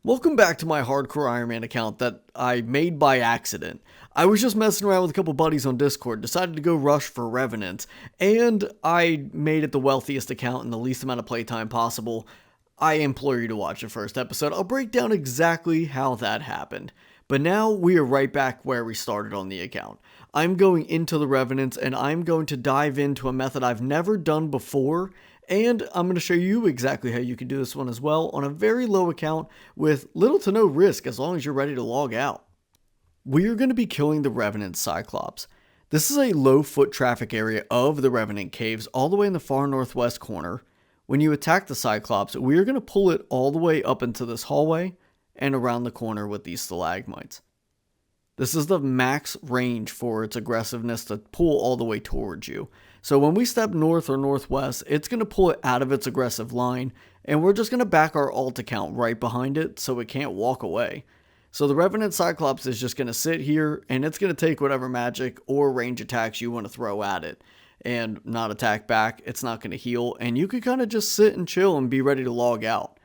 Welcome back to my hardcore Iron Man account that I made by accident. I was just messing around with a couple buddies on Discord, decided to go rush for Revenant, and I made it the wealthiest account in the least amount of playtime possible. I implore you to watch the first episode. I'll break down exactly how that happened. But now we are right back where we started on the account. I'm going into the Revenants and I'm going to dive into a method I've never done before, and I'm going to show you exactly how you can do this one as well on a very low account with little to no risk as long as you're ready to log out. We are going to be killing the Revenant Cyclops. This is a low foot traffic area of the Revenant Caves all the way in the far northwest corner. When you attack the Cyclops, we are going to pull it all the way up into this hallway and around the corner with these stalagmites. This is the max range for its aggressiveness to pull all the way towards you. So when we step north or northwest, it's going to pull it out of its aggressive line, and we're just going to back our alt account right behind it so it can't walk away. So the Revenant Cyclops is just going to sit here, and it's going to take whatever magic or range attacks you want to throw at it, and not attack back. It's not going to heal, and you can kind of just sit and chill and be ready to log out.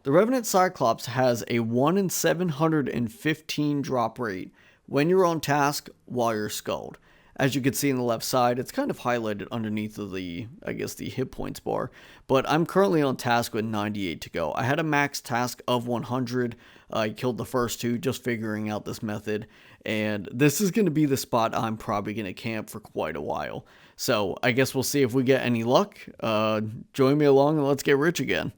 The Revenant Cyclops has a 1 in 715 drop rate when you're on task while you're skulled. As you can see in the left side, it's kind of highlighted underneath of the hit points bar. But I'm currently on task with 98 to go. I had a max task of 100. I killed the first two just figuring out this method. And this is going to be the spot I'm probably going to camp for quite a while. So I guess we'll see if we get any luck. Join me along and let's get rich again.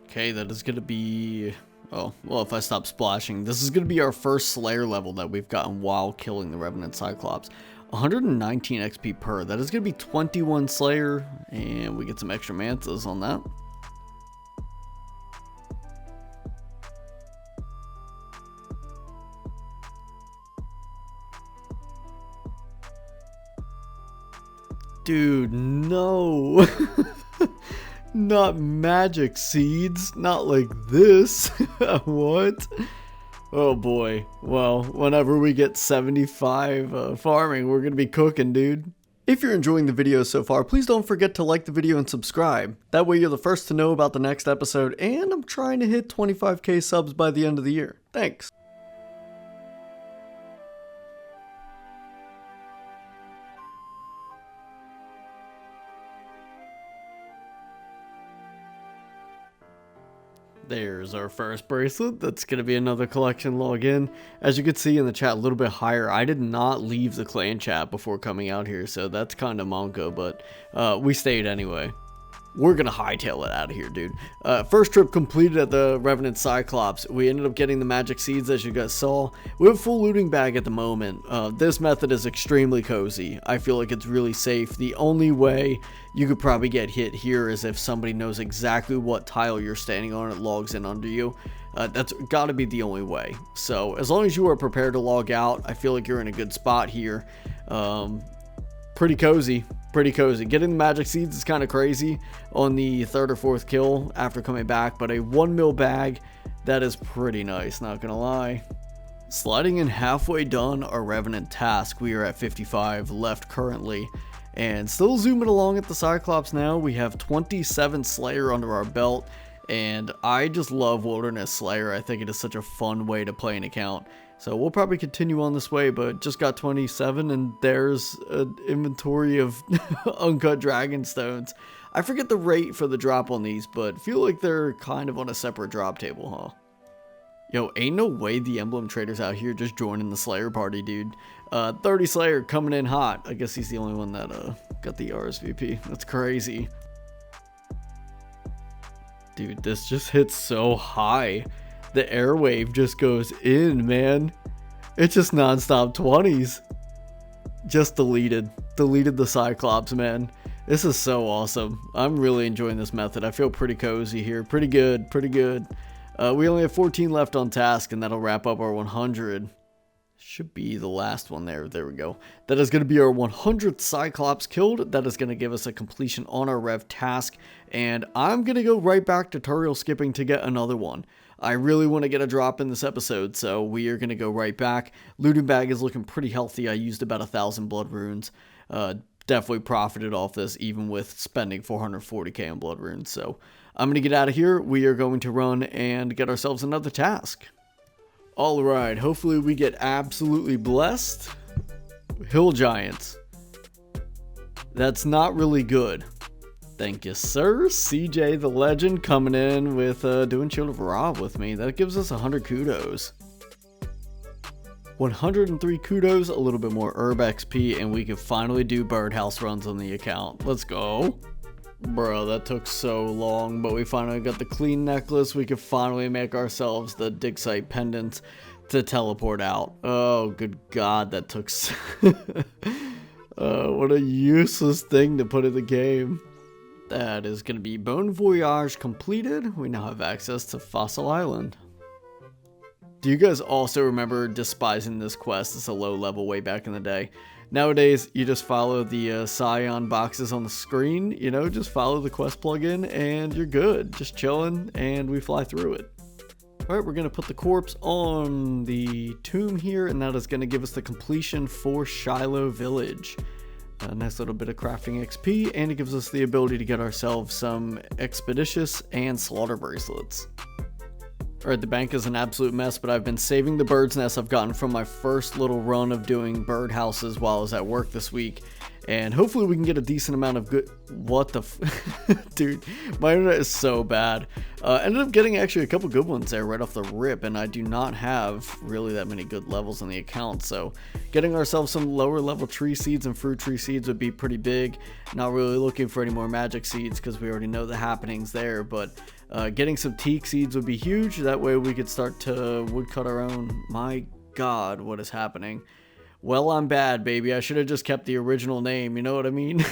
Okay, that is going to be... Oh, well, if I stop splashing, this is going to be our first Slayer level that we've gotten while killing the Revenant Cyclops. 119 XP per. That is going to be 21 Slayer, and we get some extra Mantas on that. Dude, no. Not magic seeds, not like this. What? Oh boy. Well, whenever we get 75 farming, we're gonna be cooking, dude. If you're enjoying the video so far, please don't forget to like the video and subscribe. That way you're the first to know about the next episode, and I'm trying to hit 25k subs by the end of the year. Thanks. There's our first bracelet. That's going to be another collection login. As you can see in the chat a little bit higher, I did not leave the clan chat before coming out here, so that's kind of monko, but we stayed anyway. We're going to hightail it out of here, dude. First trip completed at the Revenant Cyclops. We ended up getting the magic seeds, as you guys saw. We have a full looting bag at the moment. This method is extremely cozy. I feel like it's really safe. The only way you could probably get hit here is if somebody knows exactly what tile you're standing on and logs in under you. That's got to be the only way. So as long as you are prepared to log out, I feel like you're in a good spot here. Pretty cozy. Pretty cozy. Getting the magic seeds is kind of crazy on the third or fourth kill after coming back, but a 1 mil bag, that is pretty nice, not gonna lie. Sliding in halfway done our Revenant task. We are at 55 left currently, and still zooming along at the Cyclops now. We have 27 Slayer under our belt, and I just love Wilderness Slayer. I think it is such a fun way to play an account. So we'll probably continue on this way, but just got 27, and there's an inventory of uncut dragon stones. I forget the rate for the drop on these, but feel like they're kind of on a separate drop table, huh? Yo, ain't no way the emblem traders out here just joining the Slayer party, dude. 30 Slayer coming in hot. I guess he's the only one that got the RSVP. That's crazy. Dude, this just hits so high. The airwave just goes in, man. It's just non-stop 20s. Just deleted the Cyclops, man. This is so awesome. I'm really enjoying this method. I feel pretty cozy here. Pretty good. We only have 14 left on task, and that'll wrap up our 100. Should be the last one there. There we go. That is going to be our 100th Cyclops killed. That is going to give us a completion on our Rev task. And I'm going to go right back tutorial skipping to get another one. I really want to get a drop in this episode, so we are going to go right back. Looting bag is looking pretty healthy. I used about 1,000 blood runes. Definitely profited off this, even with spending 440k on blood runes. So I'm going to get out of here. We are going to run and get ourselves another task. Alright, hopefully we get absolutely blessed. Hill Giants. That's not really good. Thank you, sir. CJ the Legend coming in with doing Shield of Rob with me. That gives us 100 kudos. 103 kudos, a little bit more herb XP, and we can finally do birdhouse runs on the account. Let's go. Bro, that took so long, but we finally got the clean necklace. We can finally make ourselves the dig site pendants to teleport out. Oh, good God, that took so what a useless thing to put in the game. That is going to be Bon Voyage completed. We now have access to Fossil Island. Do you guys also remember despising this quest as a low level way back in the day? Nowadays, you just follow the Scion boxes on the screen, you know, just follow the quest plugin and you're good. Just chilling and we fly through it. Alright, we're going to put the corpse on the tomb here, and that is going to give us the completion for Shiloh Village. A nice little bit of crafting XP, and it gives us the ability to get ourselves some Expeditious and Slaughter bracelets. Alright, the bank is an absolute mess, but I've been saving the bird's nests I've gotten from my first little run of doing bird houses while I was at work this week. And hopefully we can get a decent amount of good... What the Dude, my internet is so bad. Ended up getting actually a couple good ones there right off the rip, and I do not have really that many good levels on the account. So getting ourselves some lower level tree seeds and fruit tree seeds would be pretty big. Not really looking for any more magic seeds because we already know the happenings there, but... getting some teak seeds would be huge. That way we could start to woodcut our own. My God, what is happening? Well, I'm bad, baby. I should have just kept the original name, you know what I mean?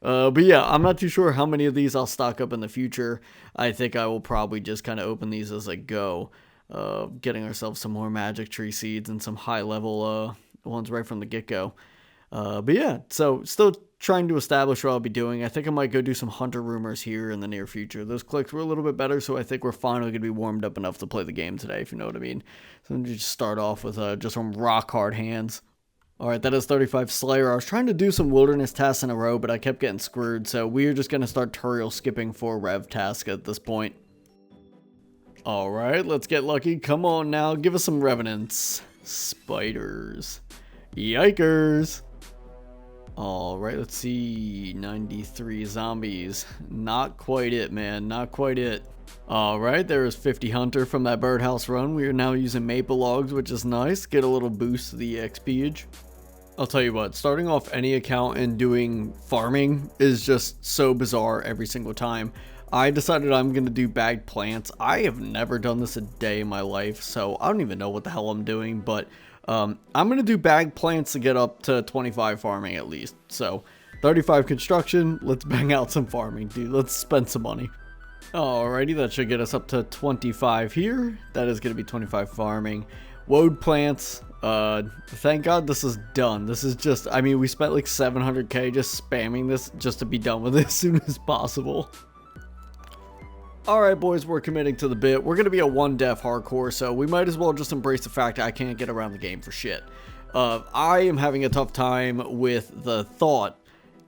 But yeah, I'm not too sure how many of these I'll stock up in the future. I think I will probably just kind of open these as I go. Getting ourselves some more magic tree seeds and some high level ones right from the get-go. But yeah, so still trying to establish what I'll be doing. I think I might go do some hunter rumors here in the near future. Those clicks were a little bit better, so I think we're finally going to be warmed up enough to play the game today, if you know what I mean. So I'm going to just start off with just some rock hard hands. Alright, that is 35 Slayer. I was trying to do some wilderness tasks in a row, but I kept getting screwed, so we're just going to start tutorial skipping for Rev task at this point. Alright, let's get lucky. Come on now, give us some Revenants. Spiders. Yikers. Alright, let's see. 93 zombies. Not quite it, man. Not quite it. Alright, there is 50 hunter from that birdhouse run. We are now using maple logs, which is nice. Get a little boost to the XP. I'll tell you what, starting off any account and doing farming is just so bizarre every single time. I decided I'm going to do bagged plants. I have never done this a day in my life, so I don't even know what the hell I'm doing, but I'm going to do bagged plants to get up to 25 farming at least. So 35 construction, let's bang out some farming, dude. Let's spend some money. Alrighty, that should get us up to 25 here. That is going to be 25 farming. Woad plants, thank God this is done. This is just, I mean, we spent like 700k just spamming this just to be done with it as soon as possible. Alright boys, we're committing to the bit. We're going to be a one death hardcore, so we might as well just embrace the fact I can't get around the game for shit. I am having a tough time with the thought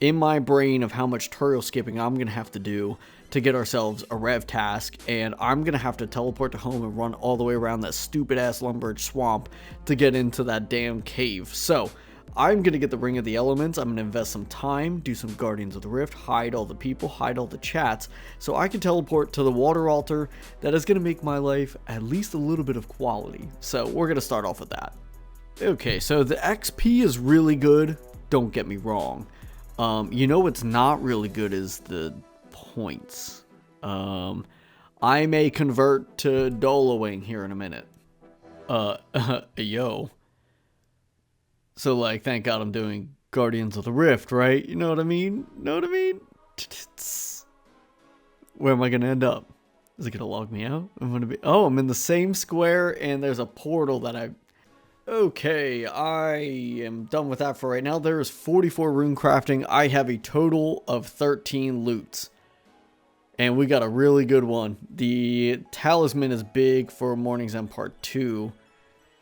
in my brain of how much tutorial skipping I'm going to have to do to get ourselves a rev task, and I'm going to have to teleport to home and run all the way around that stupid ass Lumbridge swamp to get into that damn cave. So I'm going to get the Ring of the Elements. I'm going to invest some time, do some Guardians of the Rift, hide all the people, hide all the chats, so I can teleport to the water altar. That is going to make my life at least a little bit of quality. So we're going to start off with that. Okay, so the XP is really good. Don't get me wrong. You know what's not really good is the points. I may convert to Dolowing here in a minute. Yo. So, like, thank God I'm doing Guardians of the Rift, right? You know what I mean? Know what I mean? Where am I going to end up? Is it going to log me out? I'm going to be... Oh, I'm in the same square, and there's a portal that I... Okay, I am done with that for right now. There is 44 rune crafting. I have a total of 13 loots. And we got a really good one. The talisman is big for Morning's End Part 2.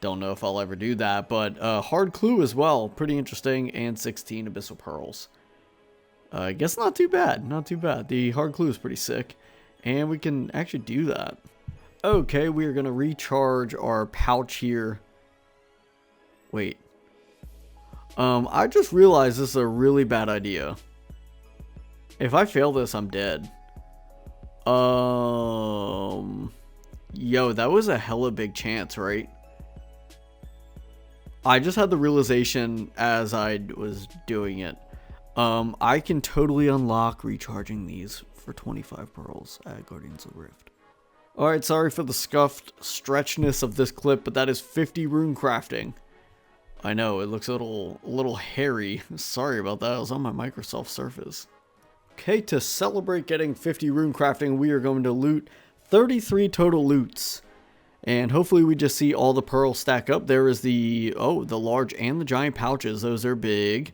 Don't know if I'll ever do that, but hard clue as well. Pretty interesting. And 16 abyssal pearls. I guess not too bad. Not too bad. The hard clue is pretty sick. And we can actually do that. Okay, we are going to recharge our pouch here. Wait. I just realized this is a really bad idea. If I fail this, I'm dead. Yo, that was a hella big chance, right? I just had the realization as I was doing it. I can totally unlock recharging these for 25 pearls at Guardians of the Rift. Alright, sorry for the scuffed stretchness of this clip, but that is 50 rune crafting. I know, it looks a little hairy. Sorry about that, it was on my Microsoft Surface. Okay, to celebrate getting 50 rune crafting, we are going to loot 33 total loots. And hopefully we just see all the pearls stack up. There is the large and the giant pouches. Those are big.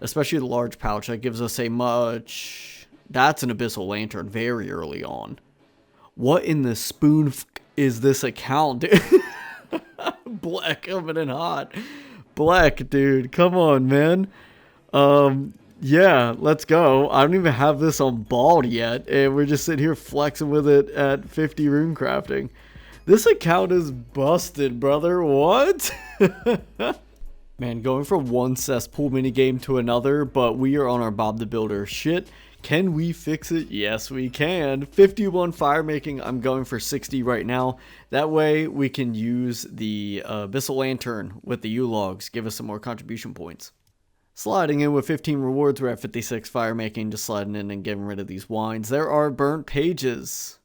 Especially the large pouch. That gives us a much... That's an Abyssal Lantern very early on. What in the spoon is this account? Black coming in hot. Black, dude. Come on, man. Yeah, let's go. I don't even have this on bald yet. And we're just sitting here flexing with it at 50 rune crafting. This account is busted, brother. What? Man, going from one cesspool minigame to another, but we are on our Bob the Builder shit. Can we fix it? Yes, we can. 51 fire making. I'm going for 60 right now. That way we can use the Abyssal Lantern with the U-Logs. Give us some more contribution points. Sliding in with 15 rewards. We're at 56 fire making. Just sliding in and getting rid of these wines. There are burnt pages.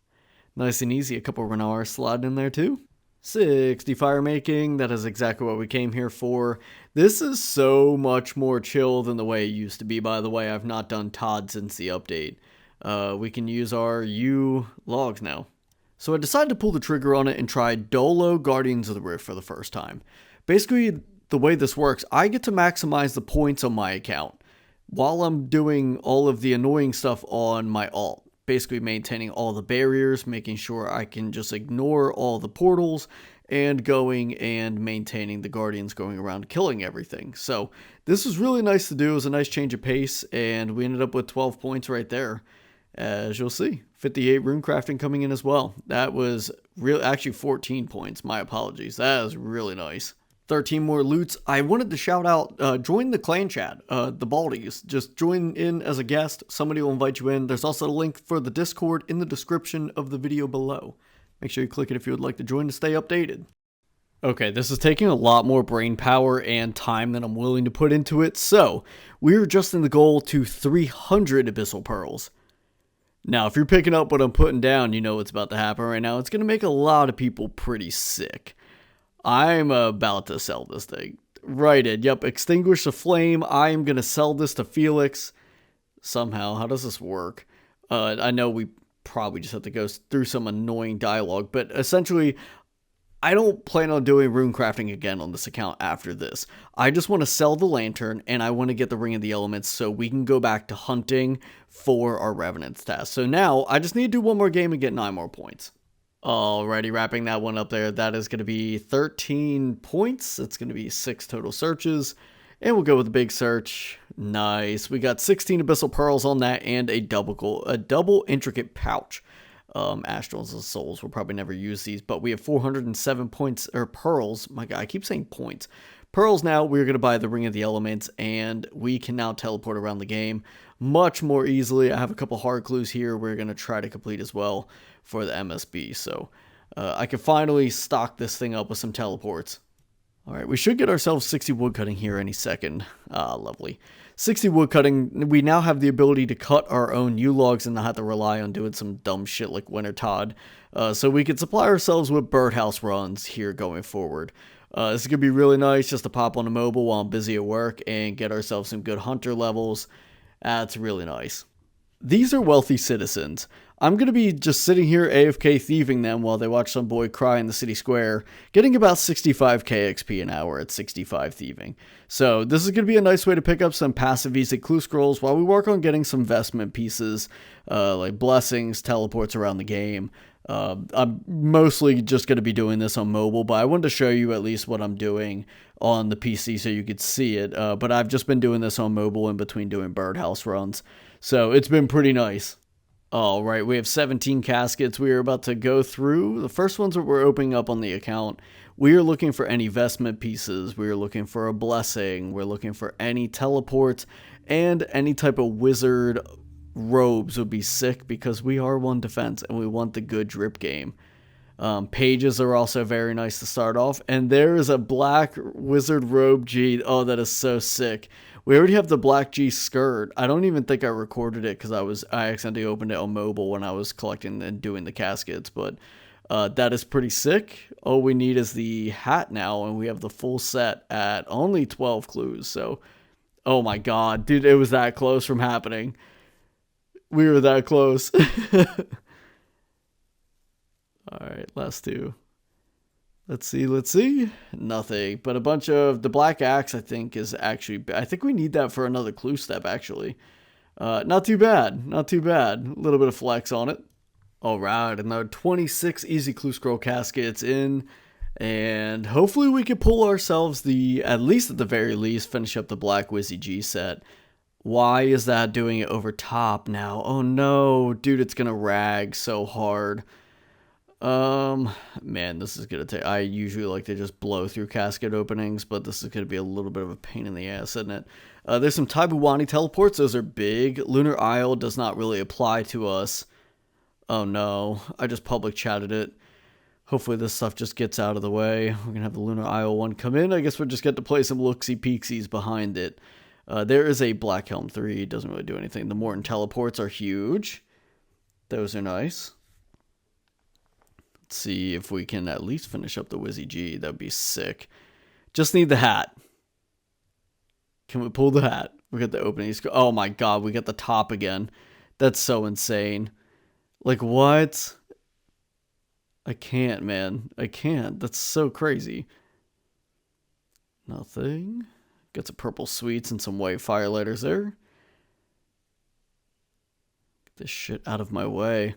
Nice and easy. A couple of Renars sliding in there too. 60 fire making. That is exactly what we came here for. This is so much more chill than the way it used to be, by the way. I've not done Todd since the update. We can use our U logs now. So I decided to pull the trigger on it and try Dolo Guardians of the Rift for the first time. Basically, the way this works, I get to maximize the points on my account while I'm doing all of the annoying stuff on my alt. Basically maintaining all the barriers, making sure I can just ignore all the portals, and going and maintaining the guardians going around killing everything. So this was really nice to do. It was a nice change of pace, and we ended up with 12 points right there. As you'll see, 58 rune crafting coming in as well. That was actually 14 points. My apologies. That is really nice. 13 more loots. I wanted to shout out, join the clan chat, the Baldies. Just join in as a guest. Somebody will invite you in. There's also a link for the Discord in the description of the video below. Make sure you click it if you would like to join to stay updated. Okay, this is taking a lot more brain power and time than I'm willing to put into it. So, we're adjusting the goal to 300 Abyssal Pearls. Now, if you're picking up what I'm putting down, you know what's about to happen right now. It's going to make a lot of people pretty sick. I'm about to sell this thing. Right in. Yep, extinguish the flame. I am going to sell this to Felix. Somehow. How does this work? I know we probably just have to go through some annoying dialogue, but essentially, I don't plan on doing rune crafting again on this account after this. I just want to sell the lantern, and I want to get the Ring of the Elements so we can go back to hunting for our Revenant task. So now, I just need to do one more game and get 9 more points. Alrighty, wrapping that one up there. That is going to be 13 points. It's going to be 6 total searches. And we'll go with the big search. Nice. We got 16 Abyssal Pearls on that and a double intricate pouch. Astrals and Souls. We'll probably never use these, but we have 407 points, or pearls. My God, I keep saying points. Pearls now, we're going to buy the Ring of the Elements, and we can now teleport around the game much more easily. I have a couple hard clues here we're going to try to complete as well for the MSB, so I can finally stock this thing up with some teleports. Alright, we should get ourselves 60 woodcutting here any second. Lovely. 60 woodcutting, we now have the ability to cut our own U-logs and not have to rely on doing some dumb shit like Winter Todd. So we can supply ourselves with birdhouse runs here going forward. This is going to be really nice just to pop on a mobile while I'm busy at work and get ourselves some good hunter levels. That's really nice. These are wealthy citizens. I'm going to be just sitting here AFK thieving them while they watch some boy cry in the city square, getting about 65k XP an hour at 65 thieving. So this is going to be a nice way to pick up some passive easy clue scrolls while we work on getting some investment pieces, like blessings, teleports around the game. I'm mostly just going to be doing this on mobile, but I wanted to show you at least what I'm doing on the PC so you could see it. But I've just been doing this on mobile in between doing birdhouse runs. So it's been pretty nice. All right, we have 17 caskets we are about to go through. The first ones that we're opening up on the account, we are looking for any vestment pieces. We are looking for a blessing. We're looking for any teleports, and any type of wizard robes would be sick because we are one defense and we want the good drip game. Pages are also very nice to start off. And there is a black wizard robe G. Oh, that is so sick. We already have the black G skirt. I don't even think I recorded it because I accidentally opened it on mobile when I was collecting and doing the caskets. But that is pretty sick. All we need is the hat now, and we have the full set at only 12 clues. So, oh my god, dude, it was that close from happening. We were that close. Alright, last two. Let's see. Nothing. But a bunch of the black axe, I think, is actually... I think we need that for another clue step, actually. Not too bad. Not too bad. A little bit of flex on it. Alright, another 26 easy clue scroll caskets in. And hopefully we can pull ourselves at least at the very least, finish up the black Wizzy G set. Why is that doing it over top now? Oh no, dude, it's gonna rag so hard. Man, this is gonna take... I usually like to just blow through casket openings, but this is gonna be a little bit of a pain in the ass, isn't it? There's some Taibuwani teleports. Those are big. Lunar Isle does not really apply to us. Oh no, I just public chatted it. Hopefully this stuff just gets out of the way. We're gonna have the Lunar Isle one come in. I guess we'll just get to play some looksy-peeksies behind it. There is a Black Helm 3. Doesn't really do anything. The Morton teleports are huge. Those are nice. Let's see if we can at least finish up the Wizzy G. That'd be sick. Just need the hat. Can we pull the hat? We got the opening. Oh my god, we got the top again. That's so insane. Like, what? I can't, man. I can't. That's so crazy. Nothing. Got some purple sweets and some white firelighters there. Get this shit out of my way.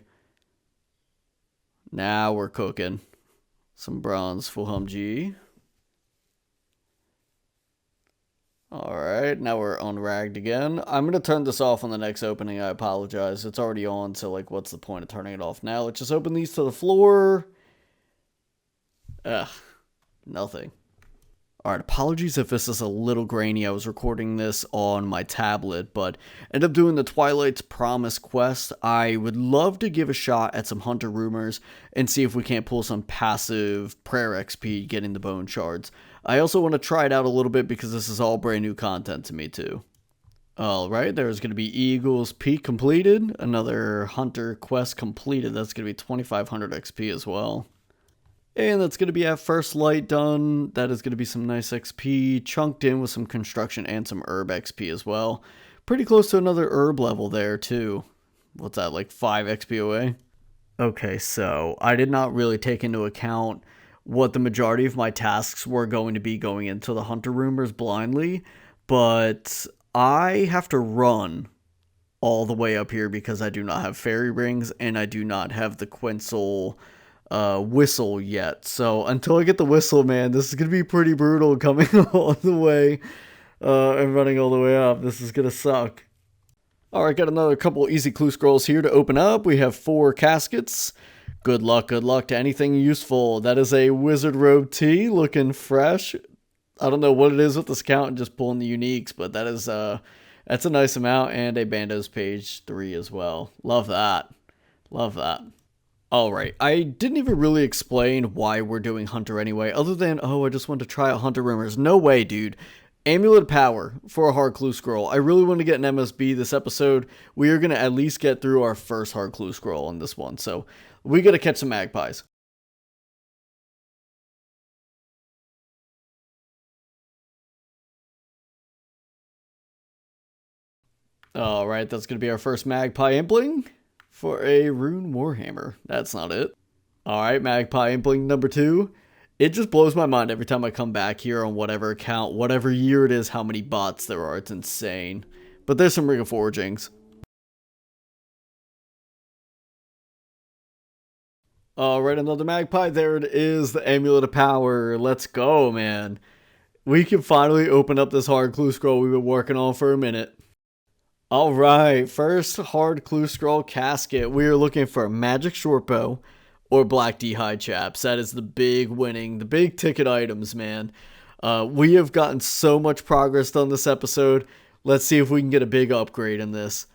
Now we're cooking. Some bronze full hum G. Alright, now we're unragged again. I'm going to turn this off on the next opening. I apologize. It's already on, so like, what's the point of turning it off now? Let's just open these to the floor. Ugh, nothing. Alright, apologies if this is a little grainy. I was recording this on my tablet, but ended up doing the Twilight's Promise quest. I would love to give a shot at some Hunter Rumors and see if we can't pull some passive prayer XP getting the bone shards. I also want to try it out a little bit because this is all brand new content to me too. Alright, there's going to be Eagle's Peak completed. Another Hunter quest completed. That's going to be 2500 XP as well. And that's going to be at First Light done. That is going to be some nice XP, chunked in with some construction and some herb XP as well. Pretty close to another herb level there too. What's that, like 5 XP away? Okay, so I did not really take into account what the majority of my tasks were going to be going into the Hunter Rumors blindly, but I have to run all the way up here because I do not have fairy rings and I do not have the Quincyl whistle yet. So until I get the whistle, man, this is gonna be pretty brutal coming all the way and running all the way up. This is gonna suck. Alright, got another couple easy clue scrolls here to open up. We have 4 caskets. Good luck to anything useful. That is a Wizard Robe T, looking fresh. I don't know what it is with this count and just pulling the uniques, but that is that's a nice amount, and a Bando's Page 3 as well. Love that. Love that. Alright, I didn't even really explain why we're doing Hunter anyway, other than, oh, I just want to try out Hunter Rumors. No way, dude. Amulet of Power for a hard clue scroll. I really want to get an MSB this episode. We are going to at least get through our first hard clue scroll on this one, so we got to catch some magpies. Alright, that's going to be our first magpie impling for a Rune Warhammer. That's not it. Alright, magpie impling number 2. It just blows my mind every time I come back here on whatever account, whatever year it is, how many bots there are. It's insane. But there's some Ring of Forgings. Alright, another magpie. There it is, the Amulet of Power. Let's go, man. We can finally open up this hard clue scroll we've been working on for a minute. All right, first hard clue scroll casket. We are looking for magic shortbow or black d'hide chaps. That is the big ticket items, man. We have gotten so much progress on this episode. Let's see if we can get a big upgrade in this.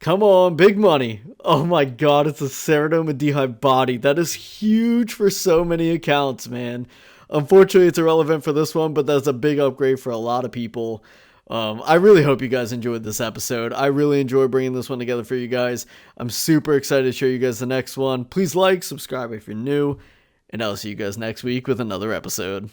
Come on, big money. Oh my god, it's a Ceridome and d'hide body. That is huge for so many accounts, man. Unfortunately, it's irrelevant for this one, but that's a big upgrade for a lot of people. I really hope you guys enjoyed this episode. I really enjoyed bringing this one together for you guys. I'm super excited to show you guys the next one. Please like, subscribe if you're new, and I'll see you guys next week with another episode.